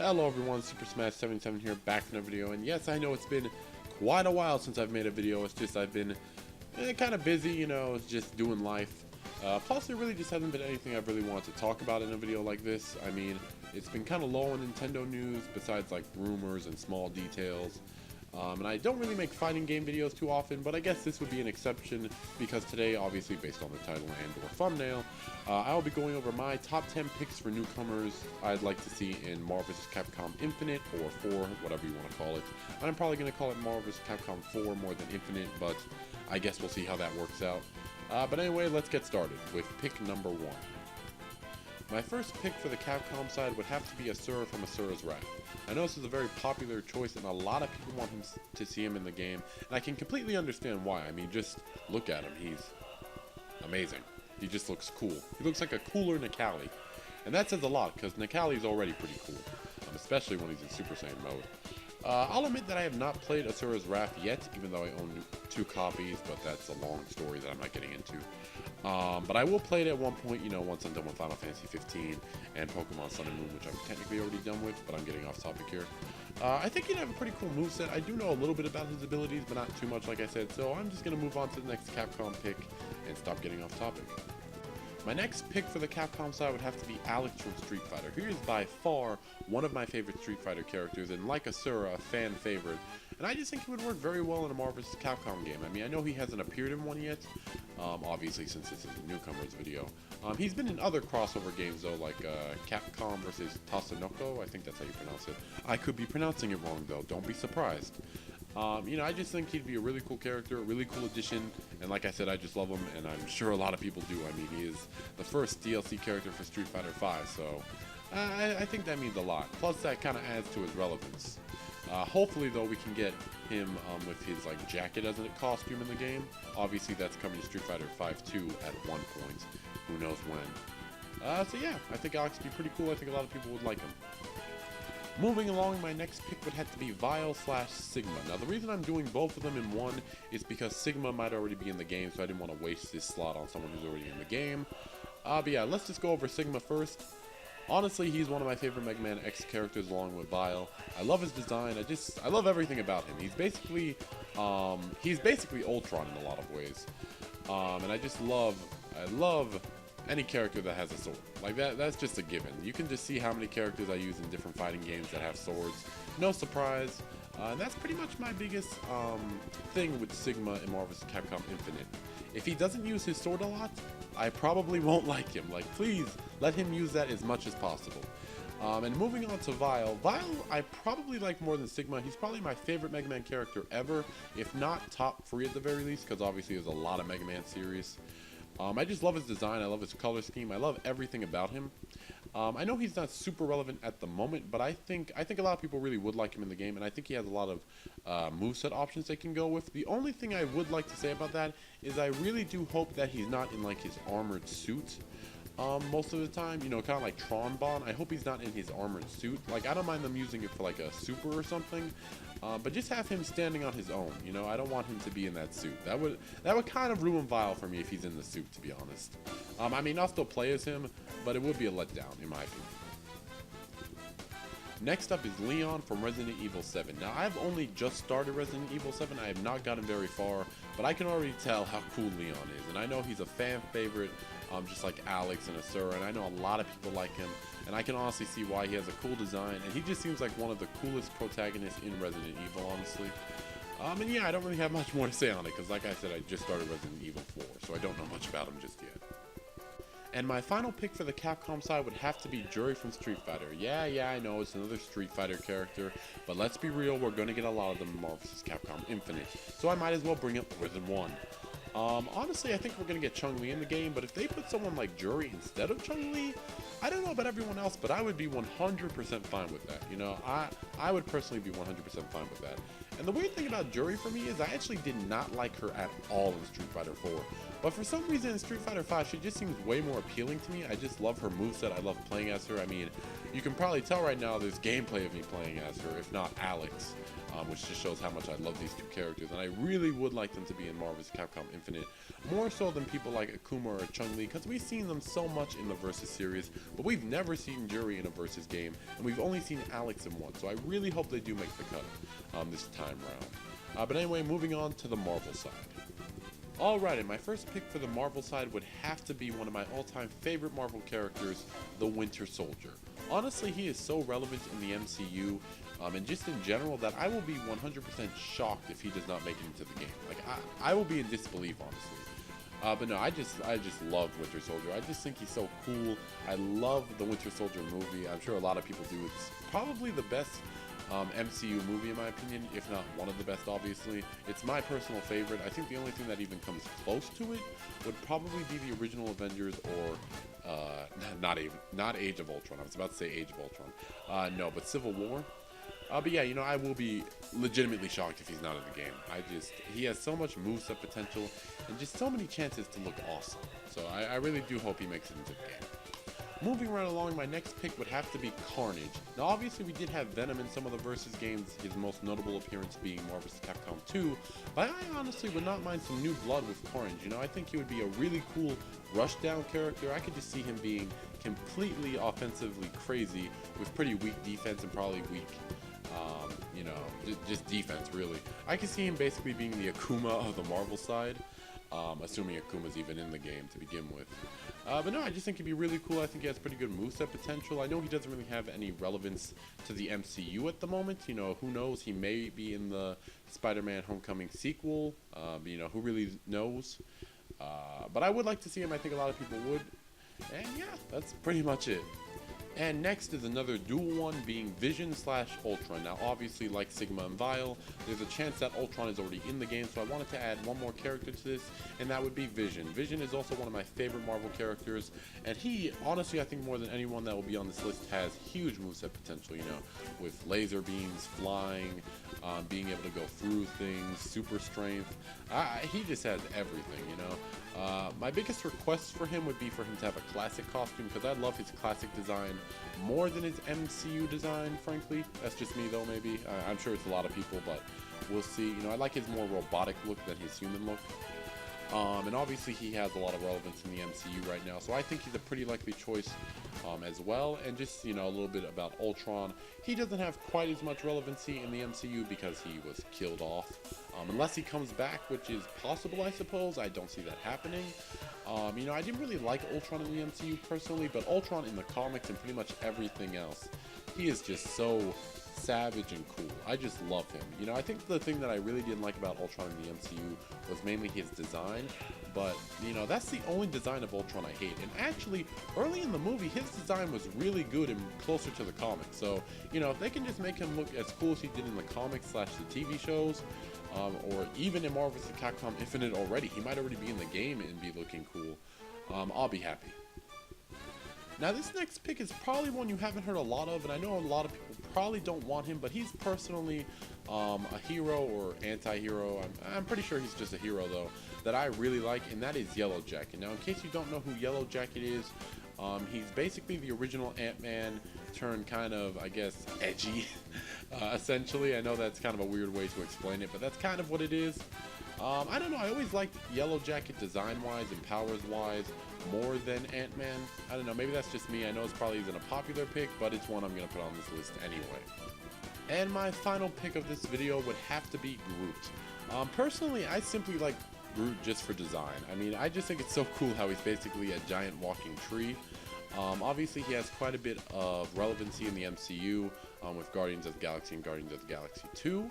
Hello everyone, Super Smash 77 here, back in a video, and yes, I know it's been quite a while since I've made a video. It's just I've been kind of busy, it's just doing life. Plus, there really just hasn't been anything I've really wanted to talk about in a video like this. I mean, it's been kind of low on Nintendo news, besides like rumors and small details. And I don't really make fighting game videos too often, but I guess this would be an exception because today, obviously based on the title and or thumbnail, I'll be going over my top 10 picks for newcomers I'd like to see in Marvel vs. Capcom Infinite, or 4, whatever you want to call it. I'm probably going to call it Marvel vs. Capcom 4 more than Infinite, but I guess we'll see how that works out. But anyway, let's get started with pick number 1. My first pick for the Capcom side would have to be Asura from Asura's Wrath. I know this is a very popular choice and a lot of people want to see him in the game, and I can completely understand why. I mean, just look at him, he's amazing. He just looks cool. He looks like a cooler Necalli. And that says a lot, because Necalli's already pretty cool, especially when he's in Super Saiyan mode. I'll admit that I have not played Asura's Wrath yet, even though I own 2 copies, but that's a long story that I'm not getting into. But I will play it at one point, once I'm done with Final Fantasy 15 and Pokemon Sun and Moon, which I'm technically already done with, but I'm getting off topic here. I think he'd have a pretty cool moveset. I do know a little bit about his abilities, but not too much, like I said, so I'm just going to move on to the next Capcom pick and stop getting off topic. My next pick for the Capcom side would have to be Alex from Street Fighter. He is by far one of my favorite Street Fighter characters, and like Asura, a fan favorite. And I just think he would work very well in a Marvel vs. Capcom game. I mean, I know he hasn't appeared in one yet, obviously since this is a Newcomers video. He's been in other crossover games though, like Capcom vs. Tatsunoko, I think that's how you pronounce it. I could be pronouncing it wrong though, don't be surprised. I just think he'd be a really cool character, a really cool addition, and like I said, I just love him, and I'm sure a lot of people do. I mean, he is the first DLC character for Street Fighter V, so I think that means a lot. Plus, that kind of adds to his relevance. Hopefully, though, we can get him with his jacket as a costume in the game. Obviously, that's coming to Street Fighter V 2 at one point. Who knows when? So yeah, I think Alex would be pretty cool. I think a lot of people would like him. Moving along, my next pick would have to be Vile/Sigma. Now, the reason I'm doing both of them in one is because Sigma might already be in the game, so I didn't want to waste this slot on someone who's already in the game. But yeah, let's just go over Sigma first. Honestly, he's one of my favorite Mega Man X characters along with Vile. I love his design. I love everything about him. He's basically Ultron in a lot of ways. And I love any character that has a sword. That's just a given. You can just see how many characters I use in different fighting games that have swords. No surprise. And that's pretty much my biggest thing with Sigma in Marvel vs. Capcom Infinite. If he doesn't use his sword a lot, I probably won't like him. Please, let him use that as much as possible. And moving on to Vile. Vile I probably like more than Sigma. He's probably my favorite Mega Man character ever, if not top 3 at the very least, because obviously there's a lot of Mega Man series. I just love his design, I love his color scheme, I love everything about him. I know he's not super relevant at the moment, but I think a lot of people really would like him in the game, and I think he has a lot of moveset options they can go with. The only thing I would like to say about that is I really do hope that he's not in his armored suit most of the time, kind of like Tron Bon. I hope he's not in his armored suit. I don't mind them using it for a super or something, but just have him standing on his own. I don't want him to be in that suit. That would kind of ruin Vile for me if he's in the suit, to be honest. I mean, I'll still play as him, but it would be a letdown in my opinion. Next up is Leon from Resident Evil 7. Now, I've only just started Resident Evil 7. I have not gotten very far, but I can already tell how cool Leon is. And I know he's a fan favorite, just like Alex and Asura, and I know a lot of people like him. And I can honestly see why he has a cool design, and he just seems like one of the coolest protagonists in Resident Evil, honestly. And yeah, I don't really have much more to say on it, because like I said, I just started Resident Evil 4, so I don't know much about him just yet. And my final pick for the Capcom side would have to be Juri from Street Fighter. Yeah, I know, it's another Street Fighter character, but let's be real, we're going to get a lot of them in Marvel vs. Capcom Infinite, so I might as well bring up more than one. Honestly, I think we're going to get Chun-Li in the game, but if they put someone like Juri instead of Chun-Li, I don't know about everyone else, but I would be 100% fine with that. I would personally be 100% fine with that. And the weird thing about Juri for me is I actually did not like her at all in Street Fighter 4. But for some reason in Street Fighter V, she just seems way more appealing to me. I just love her moveset. I love playing as her. I mean, you can probably tell right now there's gameplay of me playing as her, if not Alex, which just shows how much I love these two characters. And I really would like them to be in Marvel vs. Capcom Infinite, more so than people like Akuma or Chun-Li, because we've seen them so much in the Versus series, but we've never seen Yuri in a Versus game, and we've only seen Alex in one. So I really hope they do make the cut this time round. But anyway, moving on to the Marvel side. Alright, and my first pick for the Marvel side would have to be one of my all-time favorite Marvel characters, the Winter Soldier. Honestly, he is so relevant in the MCU, and just in general, that I will be 100% shocked if he does not make it into the game. Like, I will be in disbelief, honestly. But no, I just love Winter Soldier. I just think he's so cool. I love the Winter Soldier movie. I'm sure a lot of people do. It's probably the best MCU movie in my opinion, if not one of the best, obviously. It's my personal favorite. I think the only thing that even comes close to it would probably be the original Avengers, or not Age of Ultron. I was about to say Age of Ultron. No, but Civil War. But yeah, you know, I will be legitimately shocked if he's not in the game. He has so much moveset potential and just so many chances to look awesome. So I really do hope he makes it into the game. Moving right along, my next pick would have to be Carnage. Now, obviously, we did have Venom in some of the Versus games, his most notable appearance being Marvel vs. Capcom 2, but I honestly would not mind some new blood with Carnage. You know, I think he would be a really cool rushdown character. I could just see him being completely offensively crazy with pretty weak defense and probably weak, you know, just defense, really. I could see him basically being the Akuma of the Marvel side. Assuming Akuma's even in the game to begin with. But no, I just think he'd be really cool. I think he has pretty good moveset potential. I know he doesn't really have any relevance to the MCU at the moment. You know, who knows? He may be in the Spider-Man Homecoming sequel. You know, who really knows? But I would like to see him. I think a lot of people would. And yeah, that's pretty much it. And next is another dual one, being Vision/Ultron. Now, obviously, like Sigma and Vile, there's a chance that Ultron is already in the game, so I wanted to add one more character to this, and that would be Vision. Vision is also one of my favorite Marvel characters, and he, honestly, I think more than anyone that will be on this list, has huge moveset potential, you know, with laser beams, flying, being able to go through things, super strength. He just has everything, you know. My biggest request for him would be for him to have a classic costume, because I love his classic design more than his MCU design, frankly. That's just me, though, maybe. I'm sure it's a lot of people, but we'll see. You know, I like his more robotic look than his human look. And obviously he has a lot of relevance in the MCU right now, so I think he's a pretty likely choice as well. And just, you know, a little bit about Ultron. He doesn't have quite as much relevancy in the MCU because he was killed off. Unless he comes back, which is possible, I suppose. I don't see that happening. You know, I didn't really like Ultron in the MCU personally, but Ultron in the comics and pretty much everything else, he is just so savage and cool. I just love him. You know, I think the thing that I really didn't like about Ultron in the MCU was mainly his design, but, you know, that's the only design of Ultron I hate. And actually, early in the movie, his design was really good and closer to the comics. So, you know, if they can just make him look as cool as he did in the comics / the TV shows, or even in Marvel vs. Capcom Infinite already, he might already be in the game and be looking cool, I'll be happy. Now, this next pick is probably one you haven't heard a lot of, and I know a lot of people probably don't want him, but he's personally a hero or anti-hero. I'm pretty sure he's just a hero, though, that I really like, and that is Yellow Jacket. Now, in case you don't know who Yellow Jacket is, he's basically the original Ant-Man turned kind of, I guess, edgy, essentially. I know that's kind of a weird way to explain it, but that's kind of what it is. I don't know, I always liked Yellow Jacket design-wise and powers-wise more than Ant-Man. I don't know, maybe that's just me. I know it's probably isn't a popular pick, but it's one I'm going to put on this list anyway. And my final pick of this video would have to be Groot. Personally, I simply like Groot just for design. I mean, I just think it's so cool how he's basically a giant walking tree. Obviously, he has quite a bit of relevancy in the MCU with Guardians of the Galaxy and Guardians of the Galaxy 2.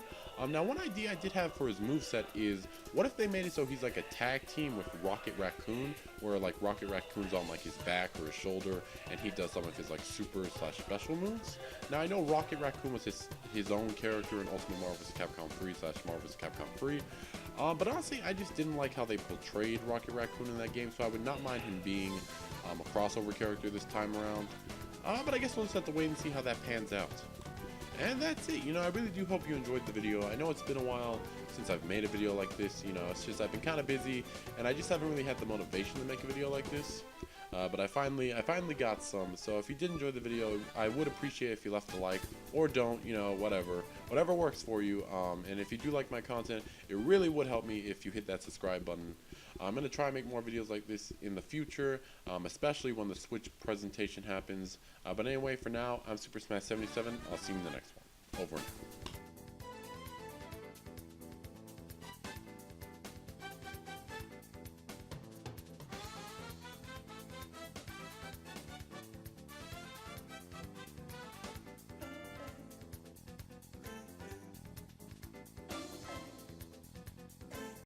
Now, one idea I did have for his moveset is, what if they made it so he's like a tag team with Rocket Raccoon, where like Rocket Raccoon's on like his back or his shoulder, and he does some of his like super / special moves. Now, I know Rocket Raccoon was his own character in Ultimate Marvel vs. Capcom 3 / Marvel vs. Capcom 3. But honestly, I just didn't like how they portrayed Rocket Raccoon in that game, so I would not mind him being a crossover character this time around. But I guess we'll just have to wait and see how that pans out. And that's it. You know, I really do hope you enjoyed the video. I know it's been a while since I've made a video like this. You know, it's just I've been kind of busy, and I just haven't really had the motivation to make a video like this. But I finally got some. So if you did enjoy the video, I would appreciate if you left a like, or don't. You know, whatever works for you. And if you do like my content, it really would help me if you hit that subscribe button. I'm going to try and make more videos like this in the future, especially when the Switch presentation happens. But anyway, for now, I'm Super Smash 77. I'll see you in the next one. Over and out.